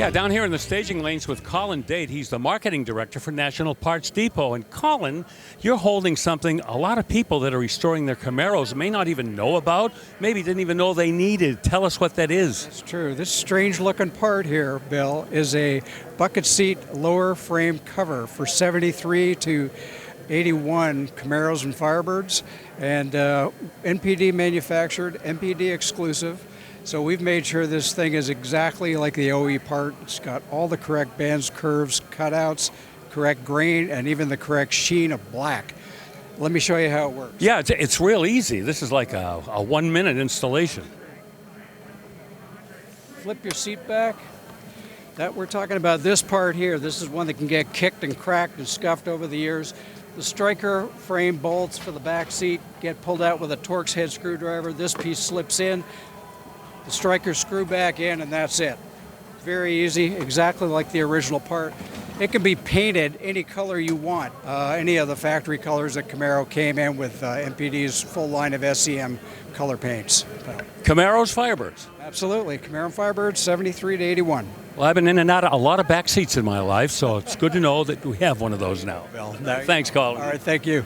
Yeah, down here in the staging lanes with Colin Date. He's the marketing director for National Parts Depot. And Colin, you're holding something a lot of people that are restoring their Camaros may not even know about, maybe didn't even know they needed. Tell us what that is. That's true. This strange-looking part here, Bill, is a bucket seat lower frame cover for 73 to 81 Camaros and Firebirds, and NPD manufactured, NPD exclusive. So we've made sure this thing is exactly like the OE part. It's got all the correct bends, curves, cutouts, correct grain, and even the correct sheen of black. Let me show you how it works. Yeah, it's real easy. This is like a 1-minute installation. Flip your seat back. That we're talking about this part here. This is one that can get kicked and cracked and scuffed over the years. The striker frame bolts for the back seat get pulled out with a Torx head screwdriver. This piece slips in. The strikers screw back in, and that's it. Very easy, exactly like the original part. It can be painted any color you want, any of the factory colors that Camaro came in with MPD's full line of SEM color paints. Camaros, Firebirds. Absolutely, Camaro and Firebird, 73 to 81. Well, I've been in and out of a lot of back seats in my life, so it's good to know that we have one of those now. Well, thanks, Colin. All right, thank you.